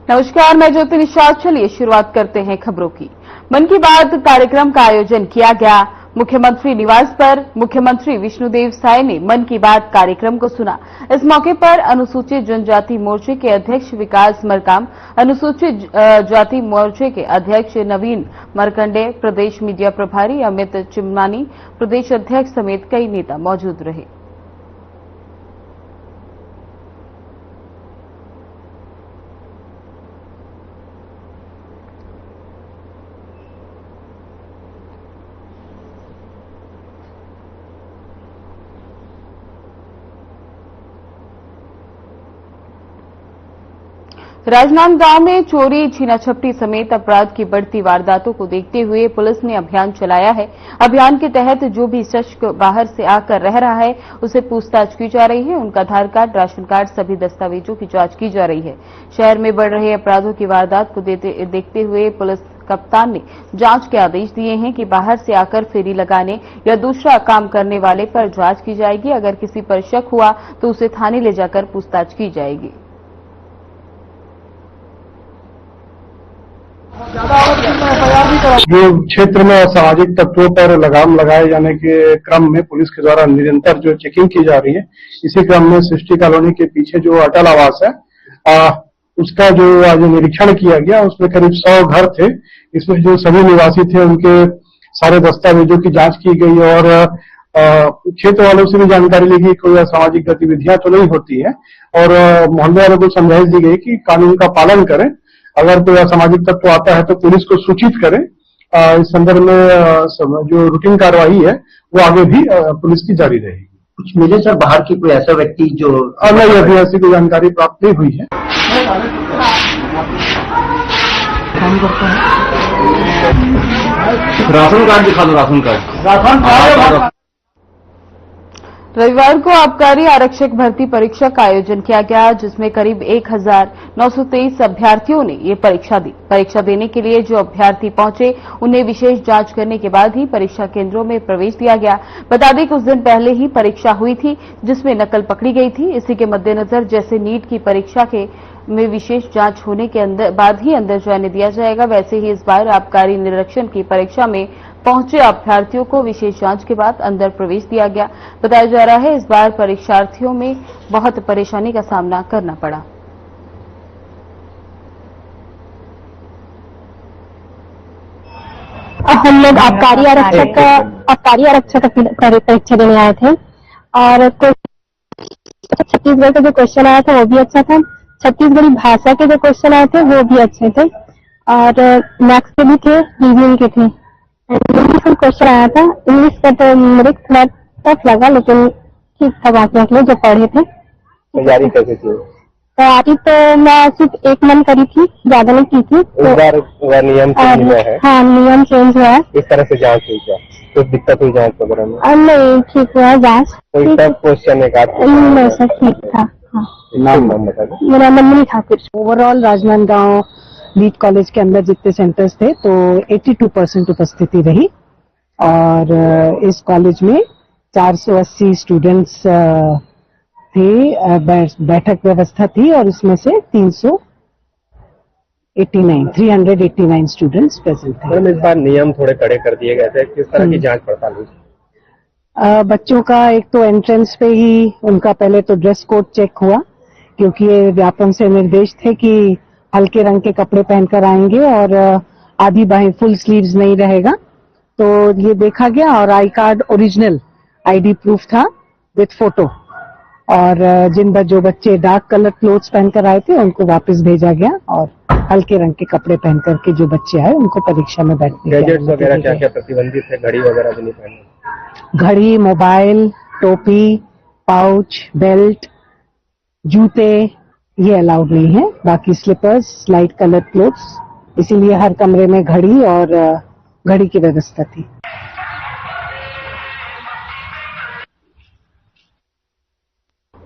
नमस्कार, मैं ज्योति निषाद। चलिए शुरुआत करते हैं खबरों की। मन की बात कार्यक्रम का आयोजन किया गया। मुख्यमंत्री निवास पर मुख्यमंत्री विष्णुदेव साय ने मन की बात कार्यक्रम को सुना। इस मौके पर अनुसूचित जनजाति मोर्चे के अध्यक्ष विकास मरकाम, अनुसूचित जाति मोर्चे के अध्यक्ष नवीन मरकंडे, प्रदेश मीडिया प्रभारी अमित चिमनानी, प्रदेश अध्यक्ष समेत कई नेता मौजूद रहे। राजनांदगांव में चोरी, छीना झपटी समेत अपराध की बढ़ती वारदातों को देखते हुए पुलिस ने अभियान चलाया है। अभियान के तहत जो भी शख्स बाहर से आकर रह रहा है उसे पूछताछ की जा रही है। उनका आधार कार्ड, राशन कार्ड, सभी दस्तावेजों की जांच की जा रही है। शहर में बढ़ रहे अपराधों की वारदात को देखते हुए पुलिस कप्तान ने जांच के आदेश दिए हैं कि बाहर से आकर फेरी लगाने या दूसरा काम करने वाले पर जांच की जाएगी। अगर किसी पर शक हुआ तो उसे थाने ले जाकर पूछताछ की जाएगी। जो क्षेत्र में असामाजिक तत्वों पर लगाम लगाए जाने के क्रम में पुलिस के द्वारा निरंतर जो चेकिंग की जा रही है, इसी क्रम में सृष्टि कॉलोनी के पीछे जो अटल आवास है उसका जो आज निरीक्षण किया गया, उसमें करीब 100 घर थे। इसमें जो सभी निवासी थे उनके सारे दस्तावेजों की जांच की गई और क्षेत्र वालों से भी जानकारी ली गई कोई असामाजिक गतिविधियां तो नहीं होती है और मोहल्ले वालों को समझाइश दी गई कि कानून का पालन करें। अगर कोई असामाजिक तत्व आता है तो पुलिस को सूचित करें। इस संदर्भ में जो रूटीन कार्रवाई है वो आगे भी पुलिस की जारी रहेगी। कुछ मिले सर बाहर की कोई ऐसा व्यक्ति जो नहीं, अभी ऐसी कोई जानकारी प्राप्त नहीं हुई है। राशन कार्ड दिखा दो, राशन कार्ड। रविवार को आबकारी आरक्षक भर्ती परीक्षा का आयोजन किया गया, जिसमें करीब 1923 अभ्यर्थियों ने ये परीक्षा दी। परीक्षा देने के लिए जो अभ्यर्थी पहुंचे उन्हें विशेष जांच करने के बाद ही परीक्षा केंद्रों में प्रवेश दिया गया। बता दें कुछ दिन पहले ही परीक्षा हुई थी जिसमें नकल पकड़ी गई थी। इसी के मद्देनजर जैसे नीट की परीक्षा में विशेष जांच होने के बाद ही अंदर जाने दिया जाएगा, वैसे ही इस बार आबकारी निरीक्षण की परीक्षा में पहुंचे अभ्यर्थियों को विशेष जांच के बाद अंदर प्रवेश दिया गया। बताया जा रहा है इस बार परीक्षार्थियों में बहुत परेशानी का सामना करना पड़ा। हम लोग आबकारी आरक्षक परीक्षा देने आए थे और छत्तीसगढ़ का जो क्वेश्चन आया था वो भी अच्छा था। छत्तीसगढ़ी भाषा के जो क्वेश्चन आए थे वो भी अच्छे थे और मैथ्स के भी थे, रीजनिंग के थे। इंग्लिश का क्वेश्चन आया था, इंग्लिश का तो मुझे थोड़ा टफ लगा लेकिन ठीक था। बाकी के जो पढ़े थे। तैयारी कैसे थी? तैयारी तो मैं सिर्फ एक मन करी थी, ज्यादा नहीं की थी। इस बार नियम चेंज हुआ है। हाँ, नियम चेंज हुआ है। इस तरह से जांच हुई क्या? कुछ दिक्कत हुई जांच वगैरह में? नहीं, ठीक हुआ जांच। कोई टफ क्वेश्चन एक आध नहीं सर, ठीक था। नाम बता दो। मेरा Nandini Thakur. Overall Rajnandgaon lead college के अंदर जितने सेंटर्स थे तो 82% उपस्थिति रही और इस कॉलेज में 480 स्टूडेंट्स थे। बैठक व्यवस्था थी और इसमें से 389 स्टूडेंट्स प्रेजेंट थे। इस बार नियम थोड़े कड़े कर दिए गए थे, किस तरह की जांच पड़ताल हुई? बच्चों का एक तो एंट्रेंस पे ही उनका पहले तो ड्रेस कोड चेक हुआ, क्योंकि ये व्यापम से निर्देश थे कि हल्के रंग के कपड़े पहनकर आएंगे और आधी बाहें फुल स्लीव्स नहीं रहेगा। तो ये देखा गया और I card original ID proof था विथ फोटो और जो बच्चे डार्क कलर क्लोथ्स पहनकर आए थे उनको वापस भेजा गया और हल्के रंग के कपड़े पहन करके जो बच्चे आए उनको परीक्षा में बैठने गैजेट्स वगैरह क्या क्या प्रतिबंधित है? घड़ी वगैरह भी नहीं पहननी? घड़ी, मोबाइल, टोपी, पाउच, बेल्ट, जूते ये अलाउड नहीं है। बाकी स्लीपर्स, लाइट कलर क्लोथ्स, इसीलिए हर कमरे में घड़ी और घड़ी की व्यवस्था थी।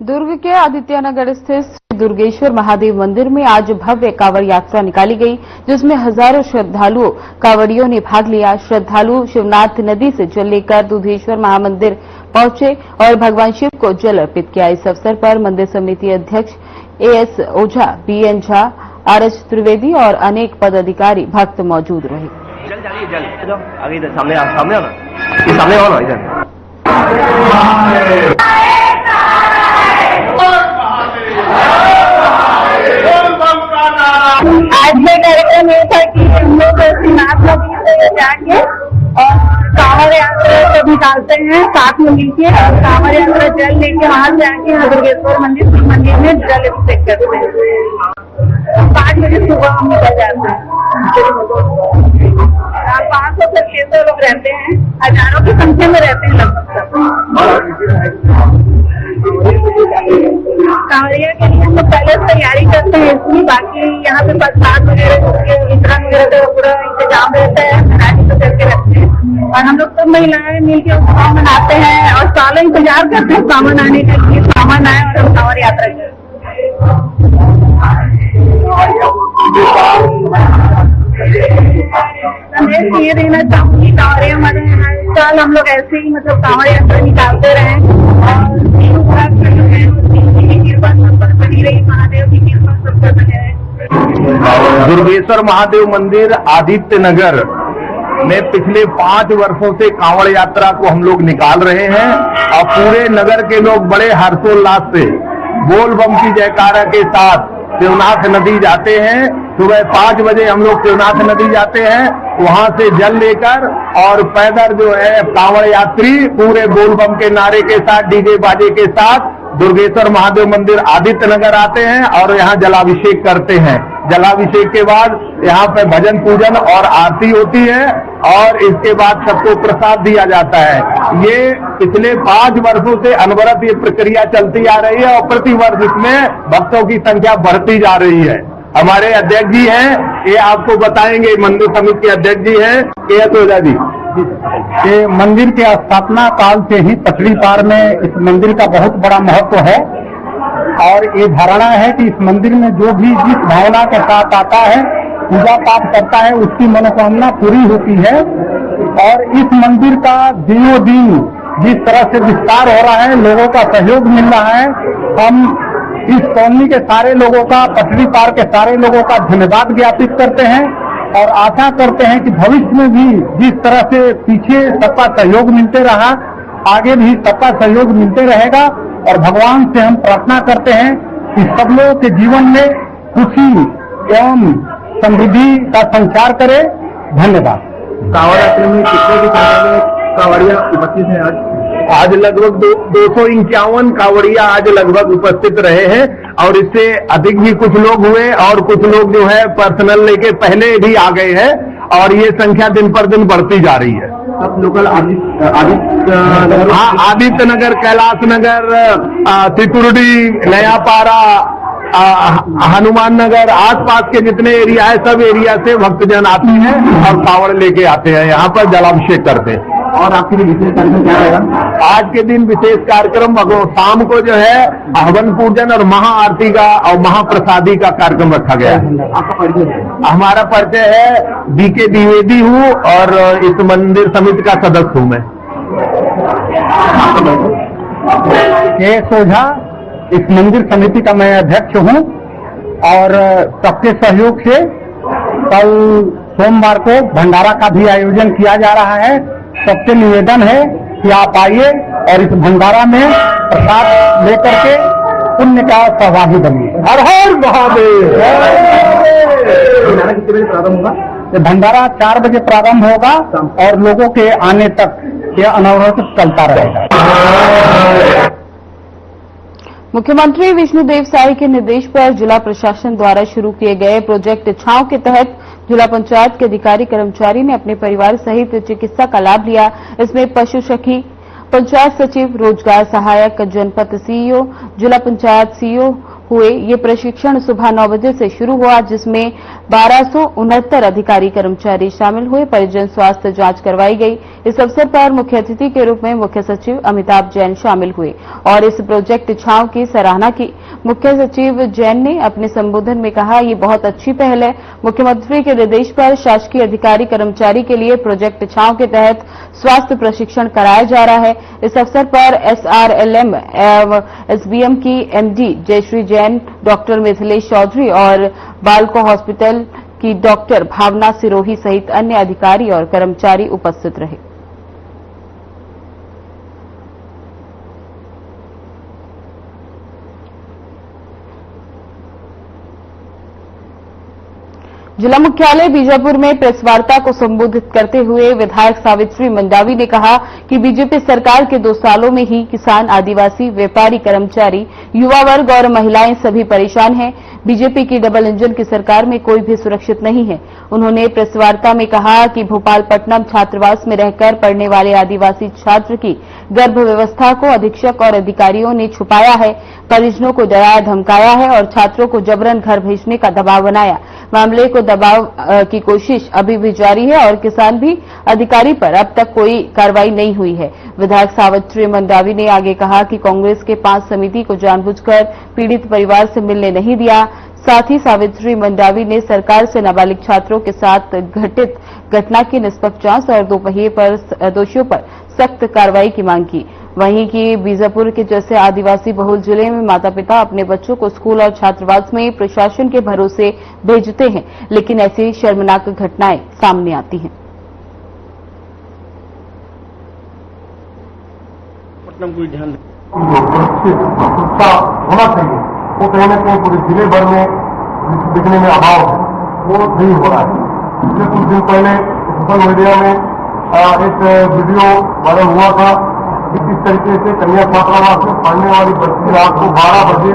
दुर्ग के आदित्यनगर स्थित दुर्गेश्वर महादेव मंदिर में आज भव्य कांवड़ यात्रा निकाली गई, जिसमें हजारों कांवड़ियों ने भाग लिया। श्रद्धालु शिवनाथ नदी से जल लेकर दुधेश्वर महामंदिर पहुंचे और भगवान शिव को जल अर्पित किया। इस अवसर पर मंदिर समिति अध्यक्ष एएस ओझा, बीएन झा, आरएच त्रिवेदी और अनेक पदाधिकारी भक्त मौजूद रहे। जल जाइए, जल आगे इधर सामने आओ ना, ये सामने आओ ना इधर। आज का कार्यक्रम ये था कि हम लोग नाथ नदी से जाके और कांवड़ यात्रा को निकालते हैं साथ में मिलके, और कांवड़ यात्रा जल लेके वहां से आके यहाँ दुर्गेश्वर मंदिर में जल अभिषेक करते हैं। 5 बजे सुबह हम निकल जाते हैं। 500 से 600 लोग रहते हैं, हजारों की संख्या में रहते हैं लगभग। कांवड़िया के लिए हम लोग पहले तैयारी करते हैं इसकी, बाकी यहाँ पे प्रसाद वगैरह वितरण वगैरह का पूरा इंतजाम रहता है, तो करके रखते हैं। और हम लोग सब महिलाएं मिलकर उत्सव मनाते हैं और सालों इंतजार करते हैं सामान आने का, लिए सामान आए और हम कांवड़ यात्रा करें। संदेश ये देना चाहूंगी कांवड़िया हमारे हर साल हम लोग ऐसे ही मतलब कांवड़ यात्रा निकालते रहे और कृपा सब पर बनी रही, महादेव की कृपा सब पर बने रहे। दुर्गेश्वर महादेव मंदिर आदित्य नगर में पिछले 5 वर्षों से कांवड़ यात्रा को हम लोग निकाल रहे हैं और पूरे नगर के लोग बड़े हर्षोल्लास से बोल बम की जयकारा के साथ शिवनाथ नदी जाते हैं। सुबह 5 बजे हम लोग शिवनाथ नदी जाते हैं, वहां से जल लेकर और पैदल जो है कांवड़ यात्री पूरे बोल बम के नारे के साथ डीजे बाजे के साथ दुर्गेश्वर महादेव मंदिर आदित्य नगर आते हैं और यहाँ जलाभिषेक करते हैं। जलाभिषेक के बाद यहाँ पे भजन पूजन और आरती होती है और इसके बाद सबको प्रसाद दिया जाता है। ये पिछले 5 वर्षों से अनवरत ये प्रक्रिया चलती आ रही है और प्रति वर्ष इसमें भक्तों की संख्या बढ़ती जा रही है। हमारे अध्यक्ष जी हैं, ये आपको बताएंगे, मंदिर समिति के अध्यक्ष जी हैं के तोजा जी। ये मंदिर के स्थापना काल से ही पटरी पार में इस मंदिर का बहुत बड़ा महत्व है और ये धारणा है कि इस मंदिर में जो भी जिस भावना के साथ आता है, पूजा पाठ करता है, उसकी मनोकामना पूरी होती है। और इस मंदिर का दिनों दिन जिस तरह से विस्तार हो रहा है, लोगों का सहयोग मिल रहा है, हम इस कॉलोनी के सारे लोगों का, पटरी पार के सारे लोगों का धन्यवाद ज्ञापित करते हैं और आशा करते हैं कि भविष्य में भी जिस तरह से पीछे सबका सहयोग मिलते रहा, आगे भी सबका सहयोग मिलते रहेगा। और भगवान से हम प्रार्थना करते हैं कि सब लोगों के जीवन में खुशी एवं समृद्धि का संचार करे। धन्यवाद। कांवड़ यात्रा में कितने की संख्या में कांवड़िया उपस्थित हैं आज लगभग 251 कांवड़िया आज लगभग उपस्थित रहे हैं और इससे अधिक भी कुछ लोग हुए और कुछ लोग जो है पर्सनल लेके पहले भी आ गए हैं और ये संख्या दिन पर दिन बढ़ती जा रही है। अब लोकल आदित्य नगर, कैलाश नगर, त्रिपुरुडी, नयापारा, हनुमान नगर, आसपास के जितने एरिया है सब एरिया से भक्तजन आते हैं और कांवड़ लेके आते हैं, यहाँ पर जलाभिषेक करते हैं। और आपके लिए विशेष कार्यक्रम क्या रहेगा? आज के दिन विशेष कार्यक्रम शाम को जो है हवन पूजन और महाआरती का और महाप्रसादी का कार्यक्रम रखा गया है। आपका परिचय है? हमारा परिचय है, बीके द्विवेदी हूँ और इस मंदिर समिति का सदस्य हूँ मैं। के सोझा इस मंदिर समिति का मैं अध्यक्ष हूँ और सबके सहयोग से कल सोमवार को भंडारा का भी आयोजन किया जा रहा है। सबसे निवेदन है कि आप आइए और इस भंडारा में प्रसाद लेकर के पुण्य का सहभागी बनिए। हर हर महादेव। भंडारा कितने बजे प्रारंभ होगा? ये भंडारा 4 बजे प्रारंभ होगा और लोगों के आने तक यह अनवरत चलता रहेगा। मुख्यमंत्री विष्णुदेव साय के निर्देश पर जिला प्रशासन द्वारा शुरू किए गए प्रोजेक्ट छांव के तहत जिला पंचायत के अधिकारी कर्मचारी ने अपने परिवार सहित चिकित्सा का लाभ लिया। इसमें पशु सखी, पंचायत सचिव, रोजगार सहायक, जनपद सीईओ, जिला पंचायत सीईओ हुए। ये प्रशिक्षण सुबह 9 बजे से शुरू हुआ, जिसमें 1269 अधिकारी कर्मचारी शामिल हुए। परिजन स्वास्थ्य जांच करवाई गई। इस अवसर पर मुख्य अतिथि के रूप में मुख्य सचिव अमिताभ जैन शामिल हुए और इस प्रोजेक्ट छांव की सराहना की। मुख्य सचिव जैन ने अपने संबोधन में कहा, ये बहुत अच्छी पहल है। मुख्यमंत्री के निर्देश पर शासकीय अधिकारी कर्मचारी के लिए प्रोजेक्ट छांव के तहत स्वास्थ्य प्रशिक्षण कराया जा रहा है। इस अवसर पर SRLM एवं SBM की MD जयश्री जैन, डॉक्टर मिथिलेश चौधरी और बालको हॉस्पिटल की डॉक्टर भावना सिरोही सहित अन्य अधिकारी और कर्मचारी उपस्थित रहे। जिला मुख्यालय बीजापुर में प्रेस वार्ता को संबोधित करते हुए विधायक सावित्री मंडावी ने कहा कि बीजेपी सरकार के 2 सालों में ही किसान, आदिवासी, व्यापारी, कर्मचारी, युवा वर्ग और महिलाएं सभी परेशान हैं। बीजेपी की डबल इंजन की सरकार में कोई भी सुरक्षित नहीं है। उन्होंने प्रेस वार्ता में कहा कि भोपालपट्टनम छात्रावास में रहकर पढ़ने वाले आदिवासी छात्र की गर्भ व्यवस्था को अधीक्षक और अधिकारियों ने छुपाया है, परिजनों को डराया धमकाया है और छात्रों को जबरन घर भेजने का दबाव बनाया। मामले को दबाव की कोशिश अभी भी जारी है और किसान भी अधिकारी पर अब तक कोई कार्रवाई नहीं हुई है। विधायक सावित्री मंडावी ने आगे कहा कि कांग्रेस के 5 समिति को जानबूझकर पीड़ित परिवार से मिलने नहीं दिया। साथ ही सावित्री मंडावी ने सरकार से नाबालिग छात्रों के साथ घटित घटना की निष्पक्ष जांच और दोपहिए पर दोषियों पर सख्त कार्रवाई की मांग की। वहीं कि बीजापुर के जैसे आदिवासी बहुल जिले में माता पिता अपने बच्चों को स्कूल और छात्रावास में प्रशासन के भरोसे भेजते हैं, लेकिन ऐसी शर्मनाक घटनाएं सामने आती हैं। कोई ध्यान होना चाहिए, वो कहीं न कहीं पूरे जिले भर में दिखने में अभाव है, वो नहीं हो रहा है। पिछले कुछ दिन पहले सोशल मीडिया में एक वीडियो वायरल हुआ था कि किस तरीके से कन्या छात्रावास में पढ़ने वाली बच्ची रात को 12 बजे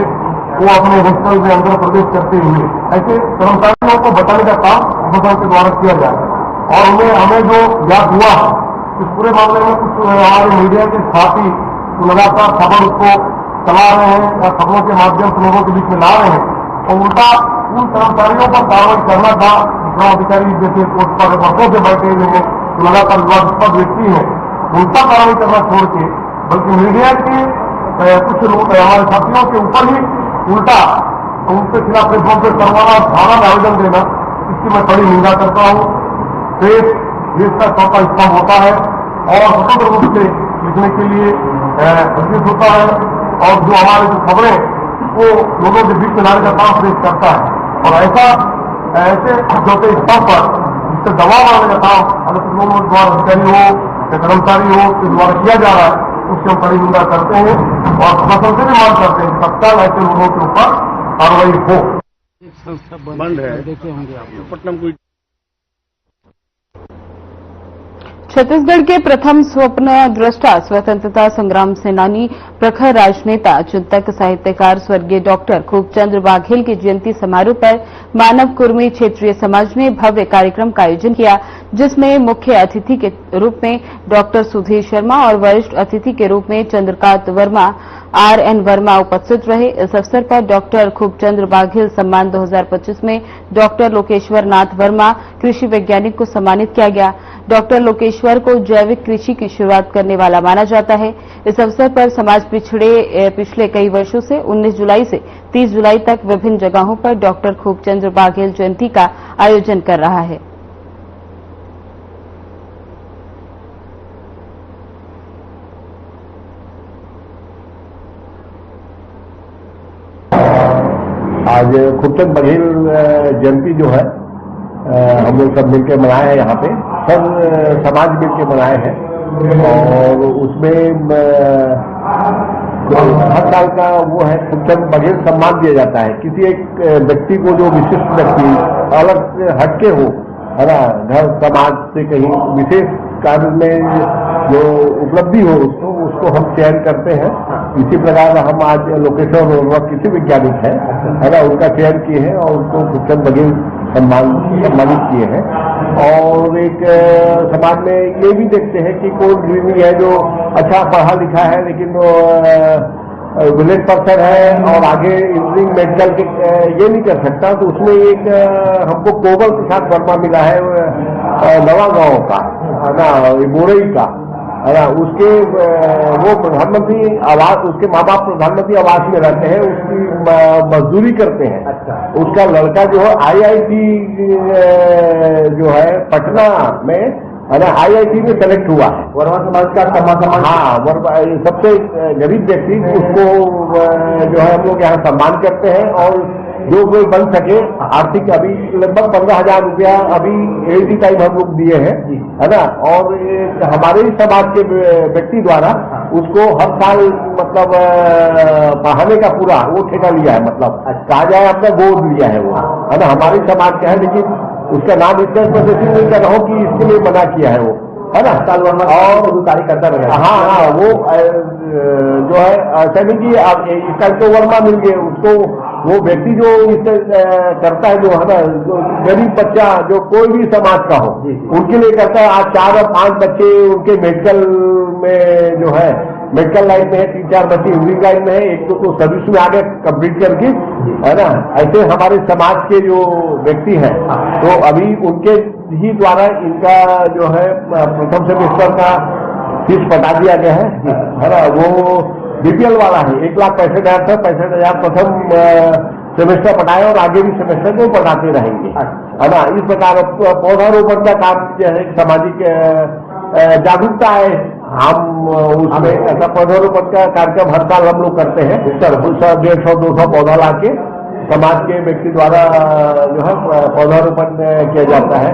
वो अपने हॉस्टल में अंदर प्रवेश करते हुए ऐसे कर्मचारियों को बताने का काम प्रशासन के द्वारा किया जाए। और हमें जो ज्ञात हुआ इस पूरे मामले में कुछ हमारे मीडिया के साथी लगातार खबर उसको चला रहे हैं या खबरों के माध्यम से लोगों के बीच में ला रहे हैं और उल्टा उन कर्मचारियों पर कार्रवाई करना था। चुनाव अधिकारी जैसे पोस्ट पर वर्षों से बैठे हुए हैं, लगातार विवादास्पद व्यक्ति हैं, उल्टा कार्रवाई करना छोड़ के बल्कि मीडिया के कुछ लोग हमारे साथियों के ऊपर ही उल्टा उनके खिलाफ प्रेसों पर करवाना, थाना में आवेदन देना, इसकी मैं बड़ी निंदा करता हूँ। प्रेस देश का चौथा स्तंभ होता है और स्वतंत्र रूप से लिखने के लिए प्रस्तुत होता है और जो हमारी जो खबरें वो लोगों के बीच में लाने का काम प्रेस करता है। और ऐसे चौथे स्तंभ पर जिससे दबाव बनाने का काम अगर लोगों द्वारा अधिकारी हो या कर्मचारी हो के द्वारा किया जा रहा है, उससे हम बड़ी निंदा करते हैं और प्रशासन से भी मांग करते हैं तत्काल ऐसे लोगों के ऊपर कार्रवाई हो। बंद है देखे होंगे आप पटना कोई। छत्तीसगढ़ के प्रथम स्वप्न दृष्टा, स्वतंत्रता संग्राम सेनानी, प्रखर राजनेता, चिंतक, साहित्यकार स्वर्गीय डॉक्टर खूबचंद्र बाघेल की जयंती समारोह पर मानव कुर्मी क्षेत्रीय समाज ने भव्य कार्यक्रम का आयोजन किया, जिसमें मुख्य अतिथि के रूप में डॉक्टर सुधीर शर्मा और वरिष्ठ अतिथि के रूप में चंद्रकांत वर्मा, आर.एन. वर्मा उपस्थित रहे। इस अवसर पर डॉक्टर खूबचंद्र बाघेल सम्मान 2025 में डॉक्टर लोकेश्वर नाथ वर्मा, कृषि वैज्ञानिक, को सम्मानित किया गया। डॉक्टर लोकेश्वर को जैविक कृषि की शुरुआत करने वाला माना जाता है। इस अवसर पर समाज पिछले कई वर्षों से 19 जुलाई से 30 जुलाई तक विभिन्न जगहों पर डॉक्टर खूबचंद्र बाघेल जयंती का आयोजन कर रहा है। आज खूबचंद बघेल जयंती जो है हम लोग सब मिलकर मनाए हैं, यहाँ पे सब समाज मिलकर मनाए हैं और उसमें हर साल का वो है खूबचंद बघेल सम्मान दिया जाता है। किसी एक व्यक्ति को जो विशिष्ट व्यक्ति अलग से हटके हो, है ना, घर समाज से कहीं विशेष कार्य में जो उपलब्धि हो उसको हम चयन करते हैं। इसी प्रकार हम आज लोकेश्वर वर्मा कृषि वैज्ञानिक है ना, उनका चयन किए हैं और उनको खूबचंद बघेल सम्मानित किए हैं। और एक समाज में ये भी देखते हैं कि कौन गृहिणी है जो अच्छा पढ़ा लिखा है लेकिन विलेज पर्सन है और आगे इंजीनियरिंग मेडिकल के ये नहीं कर सकता, तो उसमें एक हमको कोमल प्रसाद वर्मा मिला है नवा गांव का, है ना, बोरई का, है ना, उसके वो प्रधानमंत्री आवास, उसके माँ बाप प्रधानमंत्री आवास में रहते हैं, उसकी मजदूरी करते हैं। अच्छा। उसका लड़का जो है IIT जो है पटना में है ना, IIT में सेलेक्ट हुआ है। वर्मा समाज का सम्मान हाँ, वर्मा सबसे गरीब व्यक्ति उसको जो है हम लोग यहाँ सम्मान करते हैं, और जो कोई बन सके आर्थिक, अभी लगभग 15,000 रुपया अभी एडी टाइम हम लोग दिए हैं, है ना। और हमारे ही समाज के व्यक्ति द्वारा उसको हर साल मतलब पढ़ाने का पूरा वो ठेका लिया है, मतलब कहा जाए अपना गोद लिया है वो, है ना, हमारे समाज का है। लेकिन उसका नाम इसका प्रदर्शित नहीं कर रहा हूँ कि इसके लिए मना किया है वो, है ना। और कार्य करता रहा। हाँ, वो जो है ऐसा नहीं कि इसका तो वर्मा मिल गए उसको, वो व्यक्ति जो इसे करता है, जो है ना, गरीब बच्चा जो कोई भी समाज का हो उनके लिए करता है। आज 4 और 5 बच्चे उनके मेडिकल में जो है, मेडिकल लाइन में है, 3-4 बच्चे इंजीनियरिंग लाइन में है, एक तो सर्विस में आगे कंप्लीट करके, है ना। ऐसे हमारे समाज के जो व्यक्ति हैं, तो अभी उनके ही द्वारा इनका जो है प्रथम सेमेस्टर का फीस पटा दिया गया है ना। वो BPL वाला है, 1,65,000 था, 65,000 प्रथम सेमेस्टर पढ़ाए और आगे भी सेमेस्टर को पढ़ाते रहेंगे, है ना। इस प्रकार पौधारोपण का काम जो है सामाजिक जागरूकता है, हम उसमें ऐसा पौधारोपण का कार्यक्रम हर साल हम लोग करते हैं। 150-200 पौधा लाके समाज के व्यक्ति द्वारा जो है पौधारोपण किया जाता है।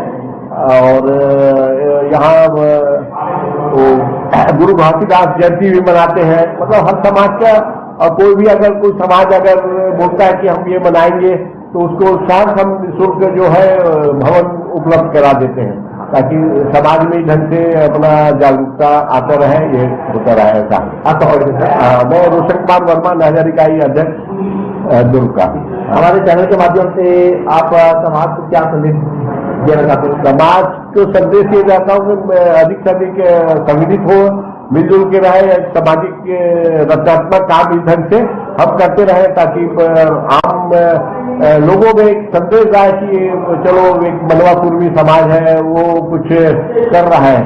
और यहाँ गुरु घासीदास जयंती भी मनाते हैं, मतलब हर समाज का। और कोई भी अगर कोई समाज अगर बोलता है कि हम ये मनाएंगे, तो उसको साथ हम निःशुल्क जो है भवन उपलब्ध करा देते हैं, ताकि समाज में ढंग से अपना जागरूकता आता रहे, ये होता रहे ऐसा। मैं रोशन कुमार वर्मा, नाजार इकाई अध्यक्ष दुर्ग का। हमारे चैनल के माध्यम से आप समाज को क्या संदेश देना चाहते हैं? समाज को संदेश ये जाता हूँ कि अधिक से अधिक संगठित हो, मिलजुल के रहे, सामाजिक रचनात्मक काम इस ढंग से हम करते रहे, ताकि आम लोगों में एक संदेश आए कि चलो एक मनवा कुर्मी समाज है, वो कुछ कर रहा है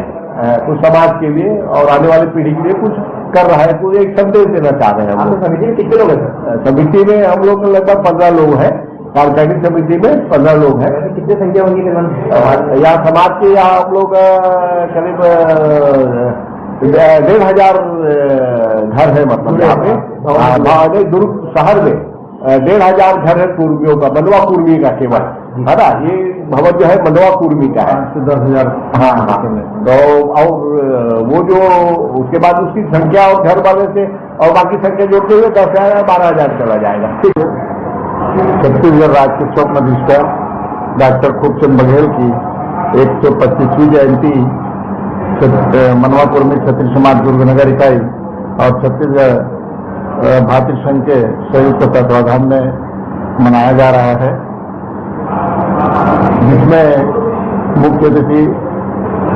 कुछ समाज के लिए और आने वाली पीढ़ी के लिए कुछ कर रहा है, तो एक संदेश देना चाह रहे हैं हम लोग। समिति में कितने लोग हैं? समिति में हम लोग लगभग 15 लोग हैं, कार्यकारिणी समिति में 15 लोग हैं। कितने संख्या होंगी यहाँ समाज के यहाँ हम लोग करीब 1,500 घर है, मतलब यहाँ पे दुर्ग शहर में 1,500 घर है कुर्मियों का, मनवा कुर्मी का केवल, है ना। ये भवन जो है मनवा कुर्मी का है, 10,000। हाँ। तो और वो जो उसके बाद उसकी संख्या और घर वाले से और बाकी संख्या जोड़ते हुए 10,000 12,000 चला जाएगा। छत्तीसगढ़ राज्य के स्वप्न अधिष्ठा डॉक्टर खूबचंद बघेल की 125वीं जयंती मनवा कुर्मी क्षत्रिय समाज दुर्ग नगर इकाई और छत्तीसगढ़ भारतीय संघ के संयुक्त तत्वाधान में मनाया जा रहा है, जिसमें मुख्य अतिथि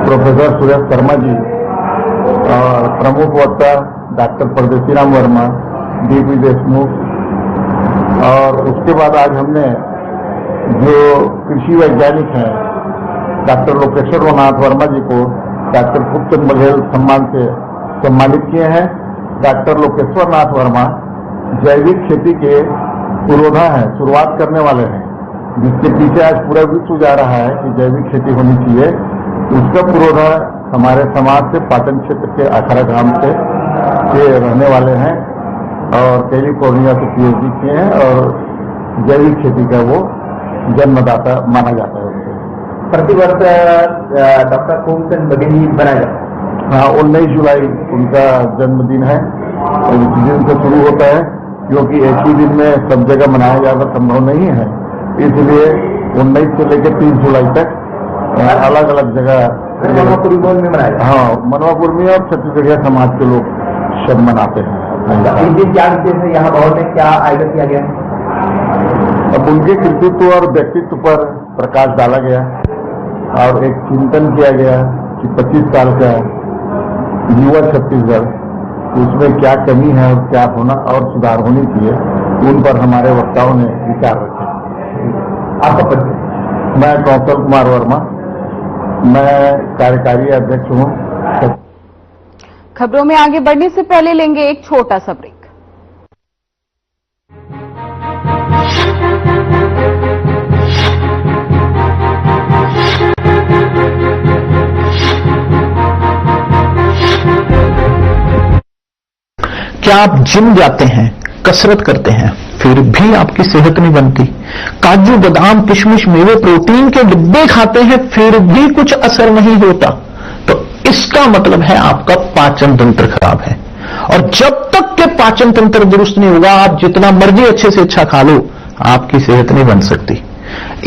प्रोफेसर सुरेश शर्मा जी और प्रमुख वक्ता डॉक्टर परदेसी राम वर्मा, DP देशमुख, और उसके बाद आज हमने जो कृषि वैज्ञानिक हैं डॉक्टर लोकेश्वर नाथ वर्मा जी को डॉक्टर खूबचंद बघेल सम्मान से सम्मानित किए हैं। डॉक्टर लोकेश्वर नाथ वर्मा जैविक खेती के पुरोधा हैं, शुरुआत करने वाले हैं, जिसके पीछे आज पूरा विश्व जा रहा है कि जैविक खेती होनी चाहिए। उसका पुरोधा हमारे समाज से पाटन क्षेत्र के अखाड़ा ग्राम से रहने वाले हैं और कैलिफोर्निया से PhD किए हैं और जैविक खेती का वो जन्मदाता माना जाता है। प्रतिवर्ष डॉक्टर खूबचंद बघेल बनाया जाता है। हाँ, 19 जुलाई उनका जन्मदिन है और इस दिन से शुरू होता है, क्योंकि एक ही दिन में सब जगह मनाया जाना संभव नहीं है, इसलिए 19 से लेकर 30 जुलाई तक अलग अलग जगह मनवा कुर्मी में मनाया। हाँ, मनवा कुर्मी और छत्तीसगढ़िया समाज के लोग सब मनाते हैं। इस दिन क्या विशेष है? यहाँ भवन में क्या आयोजन किया गया? अब उनके कृतित्व और व्यक्तित्व पर प्रकाश डाला गया और एक चिंतन किया गया कि 25 साल का युवा छत्तीसगढ़, उसमें क्या कमी है और क्या होना और सुधार होनी चाहिए, उन पर हमारे वक्ताओं ने विचार रखे। आपका परिचय? मैं कौशल कुमार वर्मा, मैं कार्यकारी अध्यक्ष हूँ। खबरों में आगे बढ़ने से पहले लेंगे एक छोटा सा ब्रेक। क्या आप जिम जाते हैं, कसरत करते हैं, फिर भी आपकी सेहत नहीं बनती? काजू बादाम किशमिश मेवे प्रोटीन के डिब्बे खाते हैं, फिर भी कुछ असर नहीं होता? तो इसका मतलब है आपका पाचन तंत्र खराब है। और जब तक के पाचन तंत्र दुरुस्त नहीं होगा, आप जितना मर्जी अच्छे से अच्छा खा लो, आपकी सेहत नहीं बन सकती।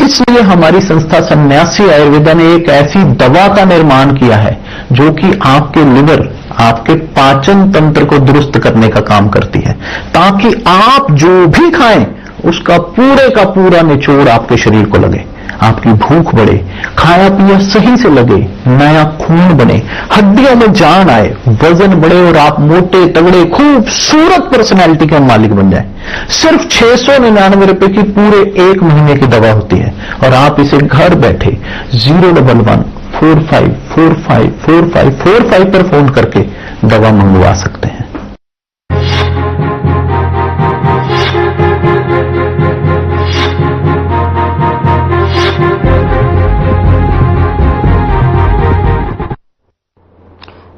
इसलिए हमारी संस्था सन्यासी आयुर्वेदा ने एक ऐसी दवा का निर्माण किया है जो कि आपके लिवर, आपके पाचन तंत्र को दुरुस्त करने का काम करती है, ताकि आप जो भी खाएं उसका पूरे का पूरा निचोड़ आपके शरीर को लगे, आपकी भूख बढ़े, खाया पिया सही से लगे, नया खून बने, हड्डियों में जान आए, वजन बढ़े और आप मोटे तगड़े खूबसूरत पर्सनैलिटी के मालिक बन जाएं। सिर्फ 699 रुपए की पूरे 1 महीने की दवा होती है और आप इसे घर बैठे 011-45454545 पर फोन करके दवा मंगवा सकते हैं।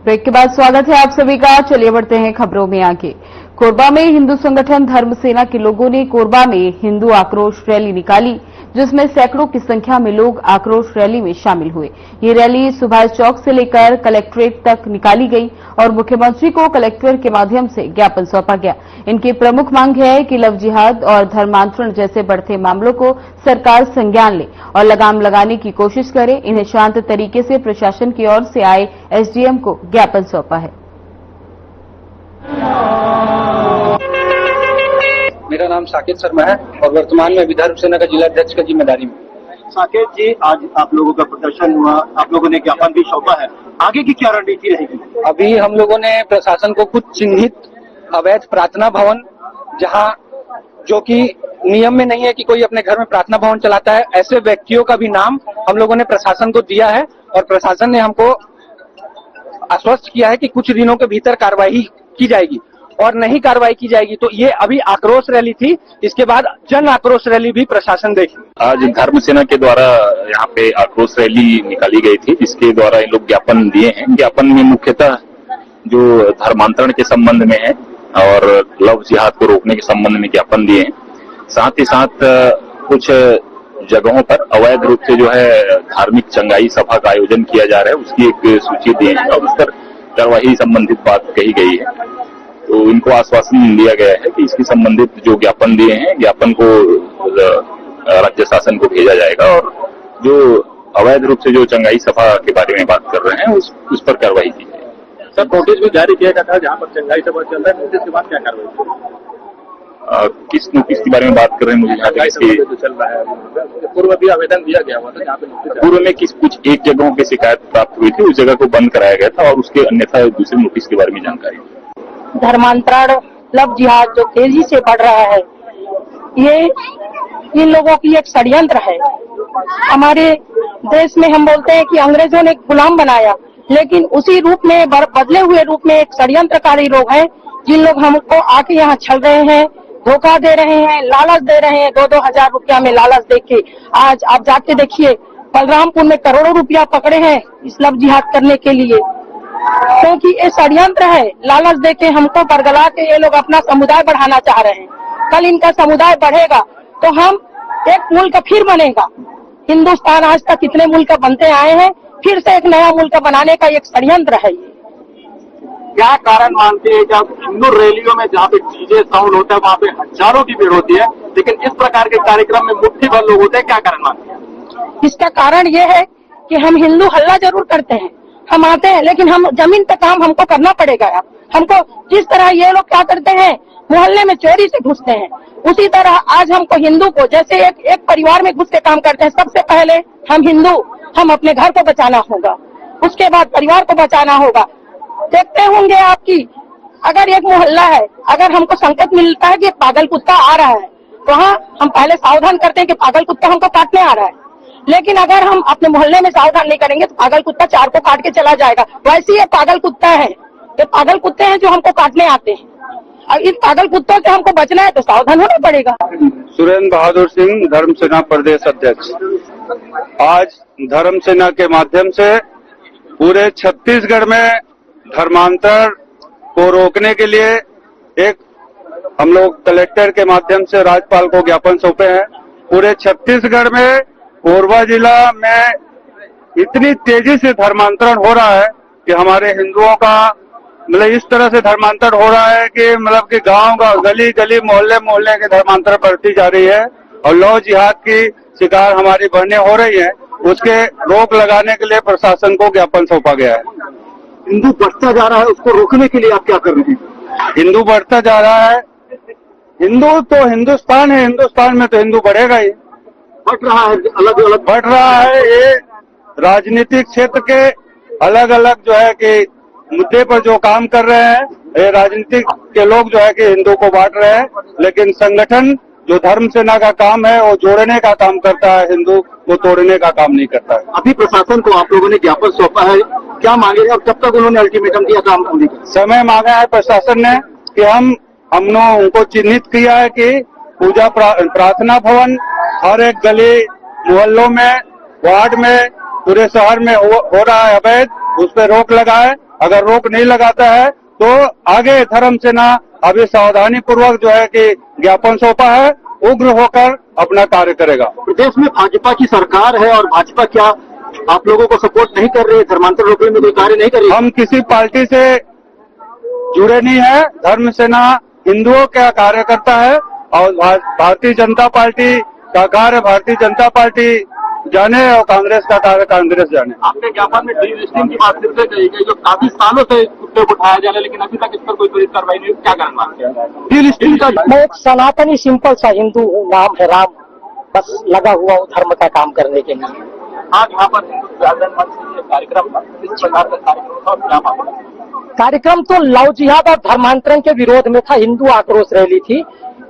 ब्रेक के बाद स्वागत है आप सभी का। चलिए बढ़ते हैं खबरों में आगे। कोरबा में हिंदू संगठन धर्म सेना के लोगों ने कोरबा में हिंदू आक्रोश रैली निकाली, जिसमें सैकड़ों की संख्या में लोग आक्रोश रैली में शामिल हुए। ये रैली सुभाष चौक से लेकर कलेक्ट्रेट तक निकाली गई और मुख्यमंत्री को कलेक्टर के माध्यम से ज्ञापन सौंपा गया। इनकी प्रमुख मांग है कि लव जिहाद और धर्मांतरण जैसे बढ़ते मामलों को सरकार संज्ञान ले और लगाम लगाने की कोशिश करे। इन्हें शांत तरीके से प्रशासन की ओर से आए एसडीएम को ज्ञापन सौंपा है। मेरा नाम साकेत शर्मा है और वर्तमान में विधर्म सेना का जिला अध्यक्ष की जिम्मेदारी में। साकेत जी, आज आप लोगों का प्रदर्शन हुआ, आप लोगों ने ज्ञापन भी सौंपा है, आगे की क्या रणनीति रहेगी? अभी हम लोगों ने प्रशासन को कुछ चिन्हित अवैध प्रार्थना भवन, जहां जो कि नियम में नहीं है कि कोई अपने घर में प्रार्थना भवन चलाता है, ऐसे व्यक्तियों का भी नाम हम लोगों ने प्रशासन को दिया है और प्रशासन ने हमको आश्वस्त किया है कि कुछ दिनों के भीतर कार्रवाई की जाएगी और नहीं कार्रवाई की जाएगी तो ये अभी आक्रोश रैली थी, इसके बाद जन आक्रोश रैली भी प्रशासन देगी। आज धर्म सेना के द्वारा यहाँ पे आक्रोश रैली निकाली गई थी, जिसके द्वारा ये लोग ज्ञापन दिए हैं। ज्ञापन में मुख्यतः जो धर्मांतरण के संबंध में है और लव जिहाद को रोकने के संबंध में ज्ञापन दिए हैं। साथ ही साथ कुछ जगहों पर अवैध रूप से जो है धार्मिक चंगाई सभा का आयोजन किया जा रहा है, उसकी एक सूची दी है और उस पर कार्रवाई संबंधित बात कही गई है। तो इनको आश्वासन दिया गया है कि इसकी संबंधित जो ज्ञापन दिए हैं, ज्ञापन को राज्य शासन को भेजा जाएगा और जो अवैध रूप से जो चंगाई सभा के बारे में बात कर रहे हैं उस पर कार्रवाई की जाएगी। सर, नोटिस भी जारी किया गया था जहाँ पर चंगाई सभा चल रहा है, नोटिस के बाद क्या कार्रवाई? किस नोटिस के बारे में बात कर रहे हैं? मुझे यहाँ तक चल रहा है, पूर्व भी आवेदन दिया गया हुआ था जहाँ पे पूर्व में कुछ एक जगहों की शिकायत प्राप्त हुई थी, उस जगह को बंद कराया गया था और उसके अन्यथा दूसरे नोटिस के बारे में जानकारी। धर्मांतरण, लव जिहाद जो तेजी से बढ़ रहा है, ये इन लोगों की एक षड्यंत्र है। हमारे देश में हम बोलते हैं कि अंग्रेजों ने गुलाम बनाया, लेकिन उसी रूप में बदले हुए रूप में एक षड्यंत्रकारी लोग हैं, जिन लोग हमको आके यहाँ छल रहे हैं, धोखा दे रहे हैं, लालच दे रहे हैं। 2-2 हजार रुपया में लालच दे के आज आप जाके देखिए, बलरामपुर में करोड़ों रुपया पकड़े हैं इस लव जिहाद करने के लिए, क्योंकि ये षड्यंत्र है। लालच देके हमको बरगला के ये लोग अपना समुदाय बढ़ाना चाह रहे हैं। कल इनका समुदाय बढ़ेगा तो हम एक मुल्क फिर बनेगा। हिंदुस्तान आज तक कितने मुल्क बनते आए हैं, फिर से एक नया मुल्क बनाने का एक षड्यंत्र है। क्या कारण मानते हैं जब हिंदू रैलियों में जहाँ पे डीजे साउंड होता है वहाँ पे हजारों की भीड़ होती है, लेकिन इस प्रकार के कार्यक्रम में मुट्ठी भर लोग होते हैं, क्या कारण मानते हैं? इसका कारण ये है कि हम हिंदू हल्ला जरूर करते हैं, हम आते हैं, लेकिन हम जमीन पे काम हमको करना पड़ेगा। हमको जिस तरह ये लोग क्या करते हैं, मोहल्ले में चोरी से घुसते हैं, उसी तरह आज हमको हिंदू को जैसे एक परिवार में घुस के काम करते हैं। सबसे पहले हम हिंदू, हम अपने घर को बचाना होगा, उसके बाद परिवार को बचाना होगा। देखते होंगे आपकी, अगर एक मोहल्ला है, अगर हमको संकेत मिलता है कि पागल कुत्ता आ रहा है, तो हाँ, हम पहले सावधान करते हैं कि पागल कुत्ता हमको काटने आ रहा है। लेकिन अगर हम अपने मोहल्ले में सावधान नहीं करेंगे तो पागल कुत्ता 4 को काट के चला जाएगा। वैसे ये पागल कुत्ता है, ये पागल कुत्ते हैं जो हमको काटने आते हैं। और इन पागल कुत्तों से हमको बचना है तो सावधान होना पड़ेगा। सुरेंद्र बहादुर सिंह, धर्म सेना प्रदेश अध्यक्ष। आज धर्म सेना के माध्यम से पूरे छत्तीसगढ़ में धर्मांतर को रोकने के लिए एक हम लोग कलेक्टर के माध्यम से राज्यपाल को ज्ञापन सौंपे हैं। पूरे छत्तीसगढ़ में कोरबा जिला में इतनी तेजी से धर्मांतरण हो रहा है कि हमारे हिंदुओं का मतलब इस तरह से धर्मांतरण हो रहा है कि मतलब कि गांव गली गली मोहल्ले मोहल्ले के धर्मांतरण बढ़ती जा रही है और लव जिहाद की शिकार हमारी बहनें हो रही हैं। उसके रोक लगाने के लिए प्रशासन को ज्ञापन सौंपा गया है। हिंदू बढ़ता जा रहा है, उसको रोकने के लिए आप क्या कर रहे हैं? हिंदू बढ़ता जा रहा है। हिंदू तो हिंदुस्तान है, हिंदुस्तान में तो हिंदू बढ़ेगा ही। बढ़ रहा है, अलग अलग बढ़ रहा है। ये राजनीतिक क्षेत्र के अलग अलग जो है कि मुद्दे पर जो काम कर रहे हैं, ये राजनीतिक के लोग जो है कि हिंदू को बांट रहे हैं, लेकिन संगठन जो धर्म सेना का काम है वो जोड़ने का काम करता है, हिंदू को तोड़ने का काम नहीं करता है। अभी प्रशासन को आप लोगों ने ज्ञापन सौंपा है, क्या मांगे और कब तक उन्होंने अल्टीमेटम दिया काम होने का? समय मांगा है प्रशासन ने कि हमने उनको चिन्हित किया है कि पूजा प्रार्थना भवन हर एक गली मोहल्लों में वार्ड में पूरे शहर में हो रहा है अवैध, उस पर रोक लगाए। अगर रोक नहीं लगाता है तो आगे धर्म सेना अभी सावधानी पूर्वक जो है कि ज्ञापन सौंपा है, उग्र होकर अपना कार्य करेगा। प्रदेश में भाजपा की सरकार है और भाजपा क्या आप लोगों को सपोर्ट नहीं कर रही है, धर्मांतर रोकने में कोई कार्य नहीं कर रही? हम किसी पार्टी से जुड़े नहीं है। धर्म सेना हिंदुओं का कार्य करता है और भारतीय जनता पार्टी का कार्य भारतीय जनता पार्टी जाने और कांग्रेस का कार्य कांग्रेस जाने। आपके ज्ञापन में डीलिस्टिंग की बात फिर से कही गई, जो काफी सालों से मुद्दे को उठाया जा रहा है, लेकिन अभी तक इस पर कोई त्वरित कार्रवाई नहीं। क्या कारण मानते हैं? डीलिस्टिंग का मैं एक सनातनी सिंपल सा हिंदू हूँ, नाम है राम, बस लगा हुआ हूँ धर्म का काम करने के लिए। आज यहाँ पर हिंदू जागरण मंच से ये कार्यक्रम था, इस प्रकार का कार्यक्रम था और क्या मामला? कार्यक्रम तो लव जिहाद और धर्मांतरण के विरोध में था। हिंदू आक्रोश रैली थी।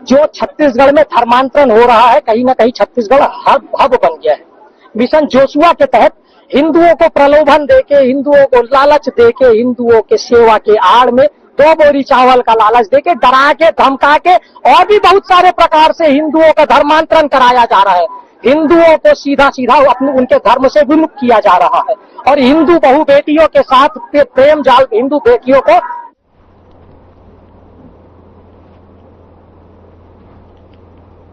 जो छत्तीसगढ़ में धर्मांतरण हो रहा है, कहीं न कहीं छत्तीसगढ़ हब बन गया है। मिशन जोशुआ के तहत हिंदुओं को प्रलोभन देके, हिंदुओं को लालच देके, हिंदुओं के सेवा के आड़ में 2 बोरी चावल का लालच देके, डरा के, धमका के और भी बहुत सारे प्रकार से हिंदुओं का धर्मांतरण कराया जा रहा है। हिंदुओं को सीधा अपने उनके धर्म से विमुख किया जा रहा है और हिंदू बहु बेटियों के साथ प्रेम जाल हिंदू बेटियों को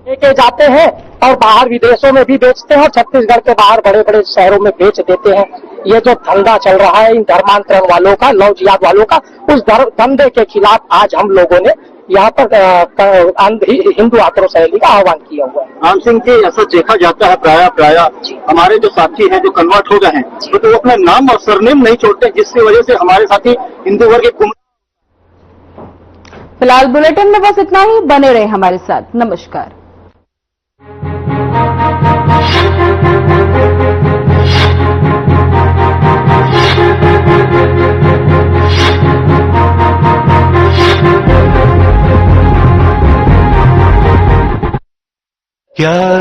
लेके जाते हैं और बाहर विदेशों में भी बेचते हैं और छत्तीसगढ़ के बाहर बड़े बड़े शहरों में बेच देते हैं। ये जो धंधा चल रहा है इन धर्मांतरण वालों का, लव जिहाद वालों का, उस धंधे के खिलाफ आज हम लोगों ने यहाँ पर हिंदू आक्रोश रैली का आह्वान किया हुआ है। राम सिंह जी, ऐसा देखा जाता है प्राय हमारे जो साथी हैं जो कन्वर्ट हो गए हैं, तो वो अपना नाम और सरनेम नहीं छोड़ते, जिसकी वजह से हमारे साथी हिंदू वर्ग के फिलहाल बुलेटिन में बस इतना ही। बने रहे हमारे साथ। नमस्कार। क्या